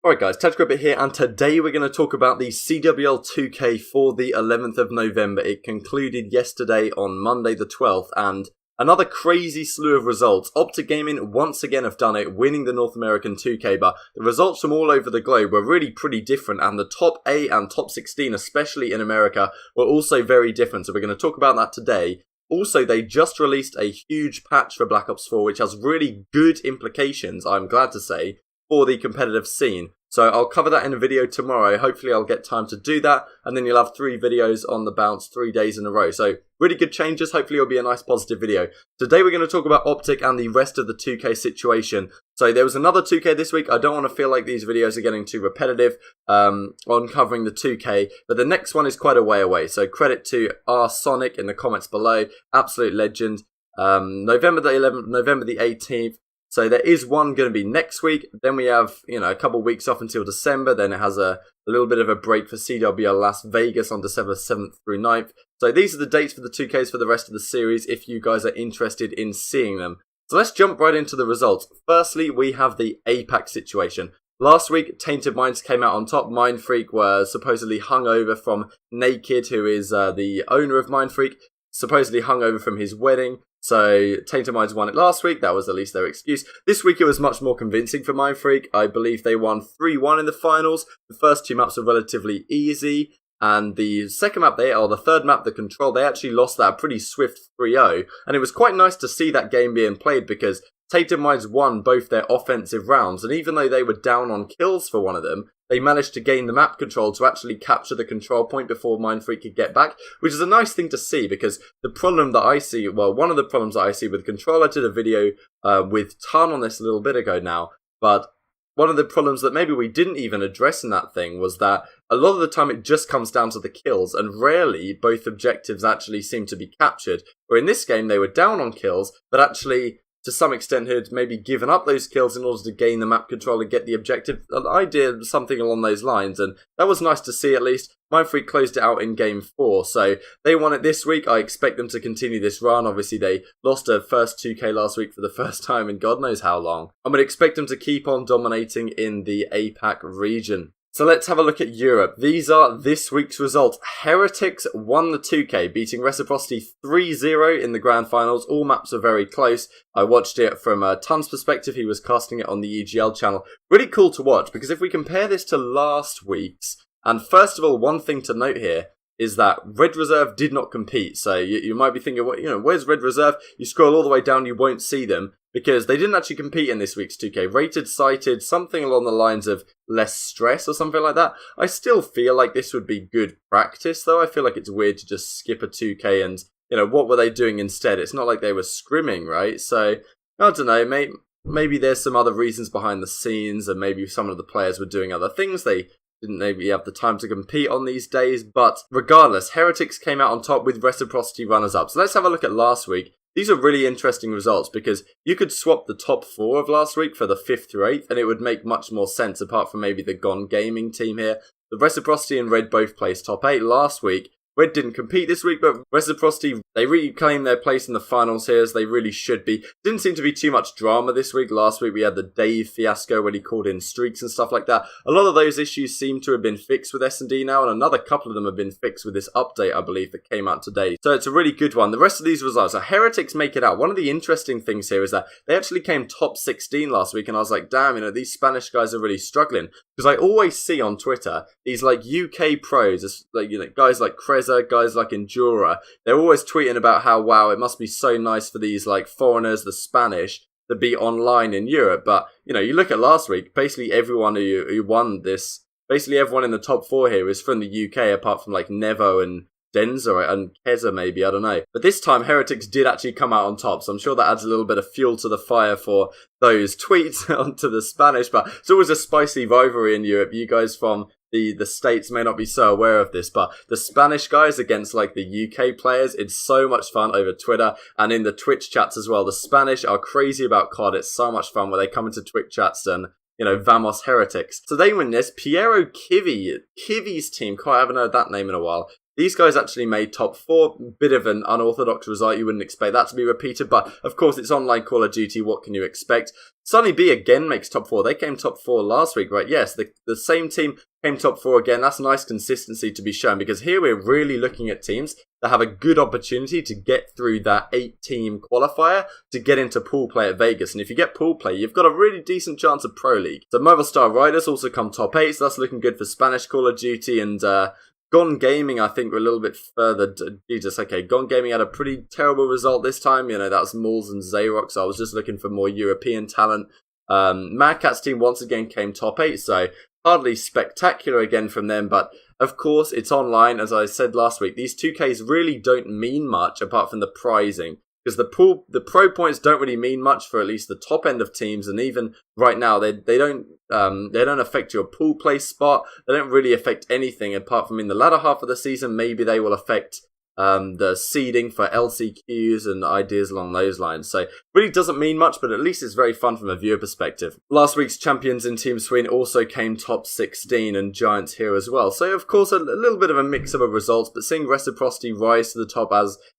Alright guys, TacticalBit here, and today we're going to talk about the CWL 2K for the 11th of November. It concluded yesterday on Monday the 12th, and another crazy slew of results. OpTic Gaming once again have done it, winning the North American 2K, but the results from all over the globe were really pretty different, and the top 8 and top 16, especially in America, were also very different, so we're going to talk about that today. Also, they just released a huge patch for Black Ops 4, which has really good implications, I'm glad to say, for the competitive scene. So I'll cover that in a video tomorrow. Hopefully I'll get time to do that, and then you'll have 3 videos on the bounce 3 days in a row. So really good changes. Hopefully it'll be a nice positive video. Today we're going to talk about OpTic and the rest of the 2K situation. So there was another 2K this week. I don't want to feel like these videos are getting too repetitive on covering the 2K, but the next one is quite a way away. So credit to Sonic in the comments below. Absolute legend. November the 11th, November the 18th. So there is one going to be next week. Then we have, a couple of weeks off until December. Then it has a little bit of a break for CWL Las Vegas on December 7th through 9th. So these are the dates for the 2Ks for the rest of the series if you guys are interested in seeing them. So let's jump right into the results. Firstly, we have the APAC situation. Last week, Tainted Minds came out on top. Mindfreak were supposedly hungover from Naked, who is the owner of Mindfreak, supposedly hungover from his wedding. So, Tainted Minds won it last week. That was at least their excuse. This week it was much more convincing for Mindfreak. I believe they won 3-1 in the finals. The first 2 maps were relatively easy. And the second map, the third map, the Control, they actually lost that pretty swift 3-0. And it was quite nice to see that game being played because Tainted Minds won both their offensive rounds. And even though they were down on kills for one of them, they managed to gain the map control to actually capture the control point before Mindfreak could get back, which is a nice thing to see because the problem that I see, one of the problems that I see with Control, I did a video with Tan on this a little bit ago now, but one of the problems that maybe we didn't even address in that thing was that a lot of the time it just comes down to the kills, and rarely both objectives actually seem to be captured. Or in this game, they were down on kills, but actually to some extent had maybe given up those kills in order to gain the map control and get the objective. I did something along those lines, and that was nice to see at least. Mindfreak closed it out in Game 4, so they won it this week. I expect them to continue this run. Obviously, they lost a first 2K last week for the first time in God knows how long. I would expect them to keep on dominating in the APAC region. So let's have a look at Europe. These are this week's results. Heretics won the 2K, beating Reciprocity 3-0 in the grand finals. All maps are very close. I watched it from Tun's perspective. He was casting it on the EGL channel. Really cool to watch, because if we compare this to last week's, and first of all, one thing to note here is that Red Reserve did not compete. So you might be thinking, where's Red Reserve? You scroll all the way down, you won't see them, because they didn't actually compete in this week's 2K. Rated cited something along the lines of less stress or something like that. I still feel like this would be good practice, though. I feel like it's weird to just skip a 2K and, what were they doing instead? It's not like they were scrimming, right? So, I don't know, maybe there's some other reasons behind the scenes, and maybe some of the players were doing other things. They didn't maybe have the time to compete on these days, but regardless, Heretics came out on top with Reciprocity runners-up. So let's have a look at last week. These are really interesting results because you could swap the top 4 of last week for the 5th through 8th, and it would make much more sense apart from maybe the Gone Gaming team here. The Reciprocity and Red both placed top 8 last week. Red didn't compete this week, but Reciprocity, they reclaimed their place in the finals here as they really should be. Didn't seem to be too much drama this week. Last week we had the Dave fiasco when he called in streaks and stuff like that. A lot of those issues seem to have been fixed with S&D now, and another couple of them have been fixed with this update, I believe, that came out today. So it's a really good one. The rest of these results, so Heretics make it out. One of the interesting things here is that they actually came top 16 last week, and I was like, damn, these Spanish guys are really struggling. Because I always see on Twitter these UK pros, guys like Kreza, guys like Endura, they're always tweeting about how, wow, it must be so nice for these foreigners, the Spanish, to be online in Europe. But, you look at last week, basically everyone who won this, basically everyone in the top 4 here is from the UK, apart from Nevo and Denza and Keza maybe, I don't know. But this time, Heretics did actually come out on top, so I'm sure that adds a little bit of fuel to the fire for those tweets onto the Spanish. But it's always a spicy rivalry in Europe. You guys from the States may not be so aware of this, but the Spanish guys against the UK players, it's so much fun over Twitter and in the Twitch chats as well. The Spanish are crazy about COD. It's so much fun where they come into Twitch chats and Vamos Heretics. So they win this. Piero Kivi's team, I haven't heard that name in a while. these guys actually made top 4. Bit of an unorthodox result. You wouldn't expect that to be repeated, but of course it's online Call of Duty. What can you expect? Sunny B again makes top 4. They came top 4 last week, right? Yes, the same team came top 4 again. That's nice consistency to be shown, because here we're really looking at teams that have a good opportunity to get through that 8-team qualifier to get into pool play at Vegas. And if you get pool play, you've got a really decent chance of Pro League. So Mobile Star Riders also come top 8, so that's looking good for Spanish Call of Duty. And Gone Gaming, I think, were a little bit further. Jesus, okay, Gone Gaming had a pretty terrible result this time. You know, that was Mauls and Zayrock, so I was just looking for more European talent. Mad Cat's team once again came top 8, so hardly spectacular again from them, but of course it's online. As I said last week, these 2Ks really don't mean much apart from the prizing, because the pro points don't really mean much for at least the top end of teams, and even right now they don't affect your pool play spot. They don't really affect anything apart from in the latter half of the season. Maybe they will affect the seeding for LCQs and ideas along those lines. So really doesn't mean much, but at least it's very fun from a viewer perspective. Last week's champions in Team Sweden also came top 16, and Giants here as well. So of course a little bit of a mix of results, but seeing Reciprocity rise to the top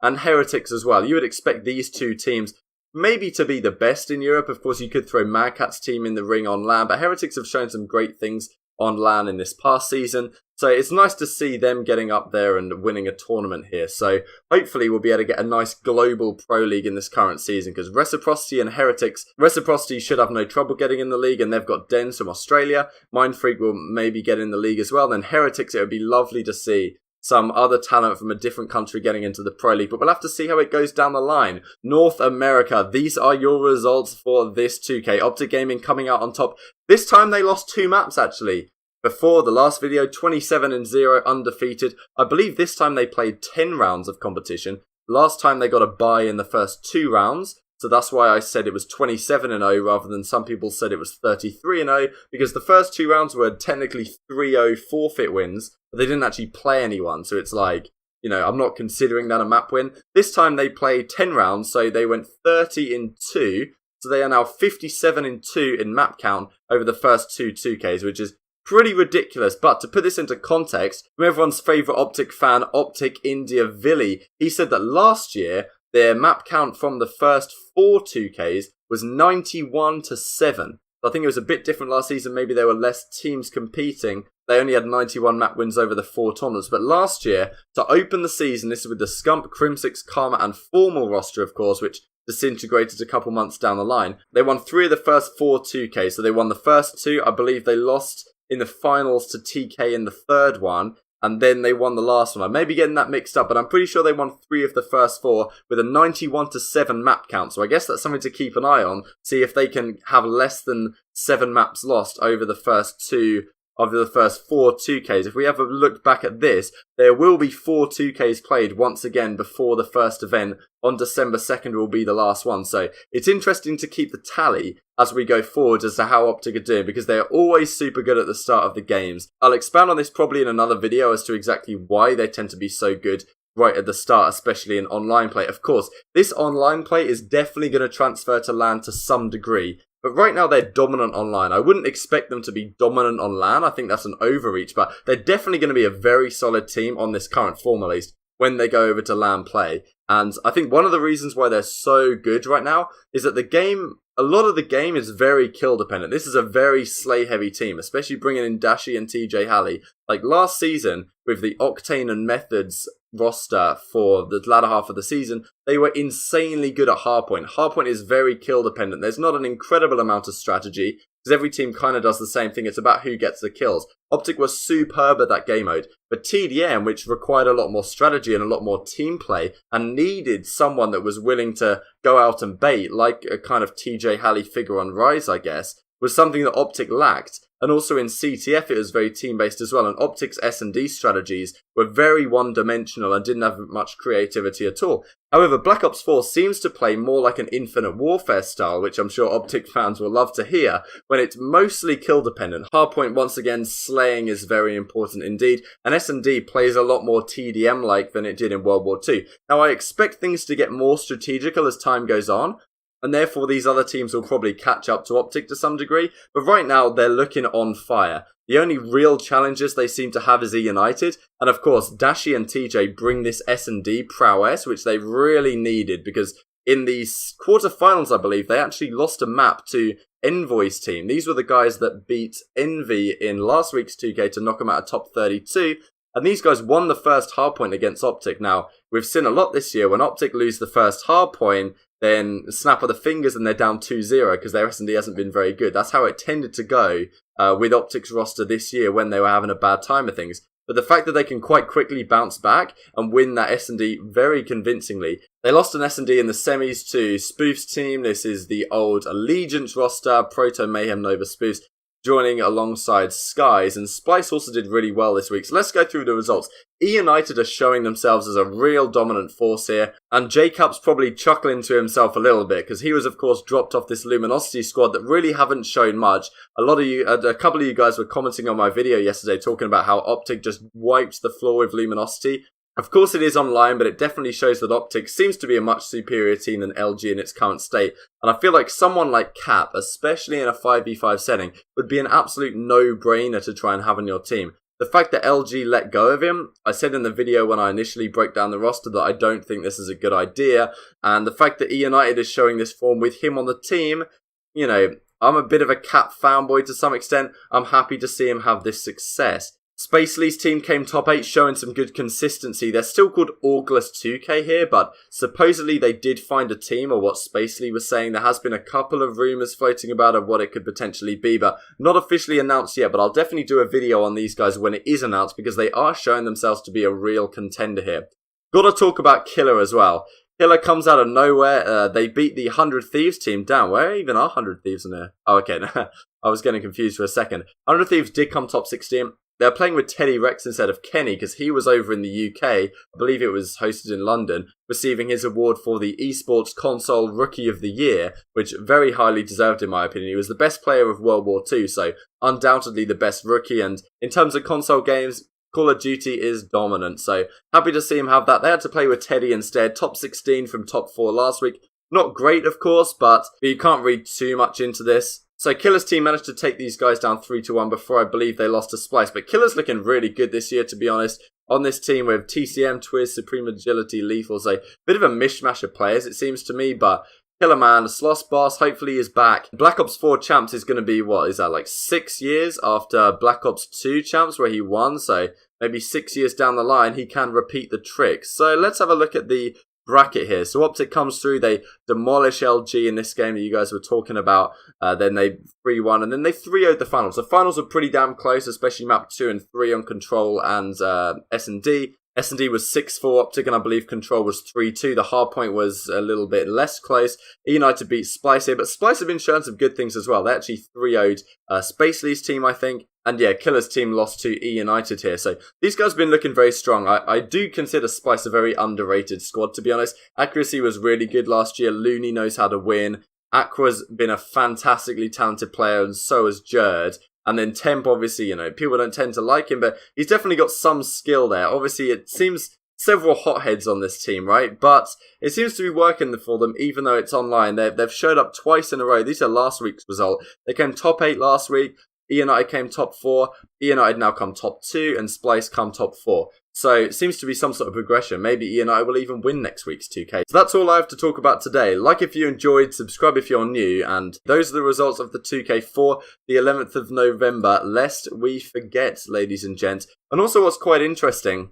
and Heretics as well. You would expect these two teams maybe to be the best in Europe. Of course you could throw Mad Cat's team in the ring on LAN, but Heretics have shown some great things on LAN in this past season. So it's nice to see them getting up there and winning a tournament here. So hopefully we'll be able to get a nice global pro league in this current season, because Reciprocity and Heretics, Reciprocity should have no trouble getting in the league, and they've got Dens from Australia. Mindfreak will maybe get in the league as well. Then Heretics, it would be lovely to see some other talent from a different country getting into the Pro League, but we'll have to see how it goes down the line. North America, these are your results for this 2K. OpTic Gaming coming out on top. This time they lost 2 maps actually. Before the last video, 27-0 undefeated. I believe this time they played 10 rounds of competition. Last time they got a bye in the first 2 rounds. So that's why I said it was 27-0 rather than some people said it was 33-0, because the first 2 rounds were technically 3-0 forfeit wins, but they didn't actually play anyone. So it's like, you know, I'm not considering that a map win. This time they played 10 rounds, so they went 30-2. So they are now 57-2 in map count over the first 2 2Ks, which is pretty ridiculous. But to put this into context, from everyone's favourite OpTic fan, OpTic India Villy, he said that last year their map count from the first 4 2Ks was 91-7. So I think it was a bit different last season. Maybe there were less teams competing. They only had 91 map wins over the 4 tournaments. But last year, to open the season, this is with the Scump, Crimsix, Karma and Formal roster, of course, which disintegrated a couple months down the line. They won 3 of the first 4 2Ks. So they won the first 2. I believe they lost in the finals to TK in the third one, and then they won the last one. I may be getting that mixed up, but I'm pretty sure they won 3 of the first 4 with a 91-7 map count. So I guess that's something to keep an eye on. See if they can have less than 7 maps lost over the first 2 of the first 4 2Ks. If we have a look back at this, there will be 4 2Ks played once again before the first event. On December 2nd will be the last one. So it's interesting to keep the tally as we go forward as to how OpTic are doing, because they are always super good at the start of the games. I'll expand on this probably in another video as to exactly why they tend to be so good right at the start, especially in online play. Of course, this online play is definitely going to transfer to LAN to some degree. But right now they're dominant online. I wouldn't expect them to be dominant on LAN. I think that's an overreach, but they're definitely going to be a very solid team on this current form, at least, when they go over to LAN play. And I think one of the reasons why they're so good right now is that the game, a lot of the game is very kill dependent. This is a very slay heavy team, especially bringing in Dashi and TJ Halley. Like last season with the Octane and Methods roster for the latter half of the season, they were insanely good at hardpoint. Hardpoint is very kill dependent. There's not an incredible amount of strategy, because every team kind of does the same thing. It's about who gets the kills. OpTic was superb at that game mode. But TDM, which required a lot more strategy and a lot more team play, and needed someone that was willing to go out and bait, like a kind of TJ Halley figure on Rise, I guess, was something that OpTic lacked. And also in CTF it was very team-based as well, and OpTic's S&D strategies were very one-dimensional and didn't have much creativity at all. However, Black Ops 4 seems to play more like an Infinite Warfare style, which I'm sure OpTic fans will love to hear, when it's mostly kill-dependent. Hardpoint, once again, slaying is very important indeed, and S&D plays a lot more TDM-like than it did in World War II. Now, I expect things to get more strategical as time goes on, and therefore these other teams will probably catch up to OpTic to some degree, but right now they're looking on fire. The only real challenges they seem to have is eUnited, and of course Dashi and TJ bring this S&D prowess, which they really needed, because in the quarterfinals, I believe, they actually lost a map to Envoy's team. These were the guys that beat Envy in last week's 2K to knock them out of top 32, and these guys won the first hardpoint against OpTic. Now, we've seen a lot this year, when OpTic lose the first hardpoint, then snap of the fingers and they're down 2-0 because their S&D hasn't been very good. That's how it tended to go with OpTic's roster this year when they were having a bad time of things. But the fact that they can quite quickly bounce back and win that S&D very convincingly. They lost an S&D in the semis to Spoof's team. This is the old Allegiance roster, Proto, Mayhem, Nova, Spoofs, joining alongside Skies, and Splice also did really well this week. So let's go through the results. eUnited are showing themselves as a real dominant force here, and Jacob's probably chuckling to himself a little bit, because he was of course dropped off this Luminosity squad that really haven't shown much. A couple of you guys were commenting on my video yesterday talking about how OpTic just wiped the floor with Luminosity. Of course it is online, but it definitely shows that OpTic seems to be a much superior team than LG in its current state. And I feel like someone like Cap, especially in a 5v5 setting, would be an absolute no-brainer to try and have on your team. The fact that LG let go of him, I said in the video when I initially broke down the roster that I don't think this is a good idea. And the fact that eUnited is showing this form with him on the team, you know, I'm a bit of a Cap fanboy to some extent. I'm happy to see him have this success. Spacely's team came top 8, showing some good consistency. They're still called August 2K here, but supposedly they did find a team, or what Spacely was saying. There has been a couple of rumours floating about of what it could potentially be, but not officially announced yet. But I'll definitely do a video on these guys when it is announced, because they are showing themselves to be a real contender here. Gotta talk about Killer as well. Killer comes out of nowhere. They beat the 100 Thieves team down. Where even are 100 Thieves in here? Oh, okay. I was getting confused for a second. 100 Thieves did come top 16. They're playing with Teddy Rex instead of Kenny, because he was over in the UK, I believe it was hosted in London, receiving his award for the Esports Console Rookie of the Year, which very highly deserved in my opinion. He was the best player of World War II, so undoubtedly the best rookie, and in terms of console games, Call of Duty is dominant, so happy to see him have that. They had to play with Teddy instead, top 16 from top 4 last week. Not great, of course, but you can't read too much into this. So Killer's team managed to take these guys down 3-1 before I believe they lost to Splice. But Killer's looking really good this year, to be honest. On this team with TCM, Twiz, Supreme Agility, Lethal. So bit of a mishmash of players, it seems to me. But Killer Man, Sloss Boss, hopefully is back. Black Ops 4 Champs is going to be, what is that, like 6 years after Black Ops 2 Champs where he won. So maybe 6 years down the line, he can repeat the trick. So let's have a look at the bracket here. So OpTic comes through, they demolish LG in this game that you guys were talking about, then they 3-1, and then they 3-0'd the finals. The finals were pretty damn close, especially map 2 and 3 on Control and S&D. S&D was 6-4 OpTic, and I believe Control was 3-2. The hardpoint was a little bit less close. eUnited beat Splice here, but Splice have been showing some good things as well. They actually 3-0'd Spacely's team, I think. And yeah, Killer's team lost to eUnited here. So these guys have been looking very strong. I do consider Splice a very underrated squad, to be honest. Accuracy was really good last year. Looney knows how to win. Aqua's been a fantastically talented player, and so has Jerd. And then Temp, obviously, you know, people don't tend to like him, but he's definitely got some skill there. Obviously, it seems several hotheads on this team, right? But it seems to be working for them, even though it's online. They've showed up twice in a row. These are last week's result. They came top 8 last week. eUnited came top 4, eUnited now come top 2, and Splice come top 4. So it seems to be some sort of progression. Maybe eUnited will even win next week's 2K. So that's all I have to talk about today. Like if you enjoyed, subscribe if you're new, and those are the results of the 2K for the 11th of November, lest we forget, ladies and gents. And also what's quite interesting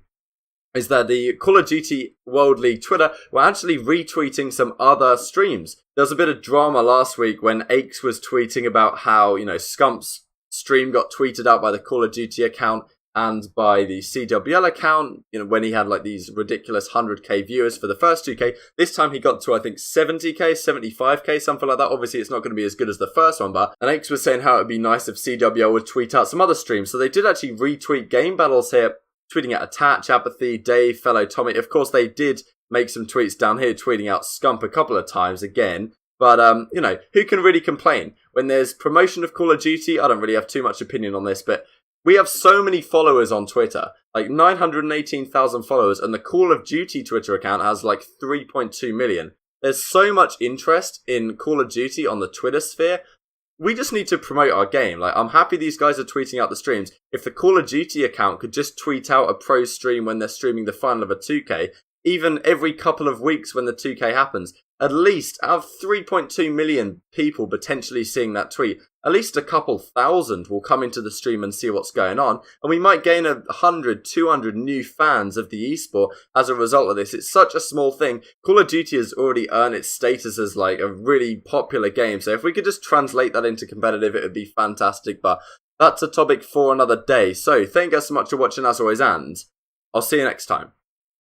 is that the Call of Duty World League Twitter were actually retweeting some other streams. There was a bit of drama last week when Aches was tweeting about how, you know, Scump's stream got tweeted out by the Call of Duty account and by the CWL account, you know, when he had like these ridiculous 100k viewers for the first 2k. This time he got to, I think, 70k, 75k, something like that. Obviously it's not going to be as good as the first one, but and Aches was saying how it would be nice if CWL would tweet out some other streams. So they did actually retweet game battles here, tweeting out Attach, Apathy, Dave, Fellow Tommy. Of course they did make some tweets down here, tweeting out Scump a couple of times again. But, you know, who can really complain? When there's promotion of Call of Duty, I don't really have too much opinion on this, but we have so many followers on Twitter, like 918,000 followers, and the Call of Duty Twitter account has like 3.2 million. there's so much interest in Call of Duty on the Twitter sphere. We just need to promote our game. Like, I'm happy these guys are tweeting out the streams. If the Call of Duty account could just tweet out a pro stream when they're streaming the final of a 2K, even every couple of weeks when the 2K happens, at least out of 3.2 million people potentially seeing that tweet, at least a couple thousand will come into the stream and see what's going on, and we might gain 100, 200 new fans of the esport as a result of this. It's such a small thing. Call of Duty has already earned its status as like a really popular game, so if we could just translate that into competitive, it would be fantastic, but that's a topic for another day. So thank you guys so much for watching as always, and I'll see you next time.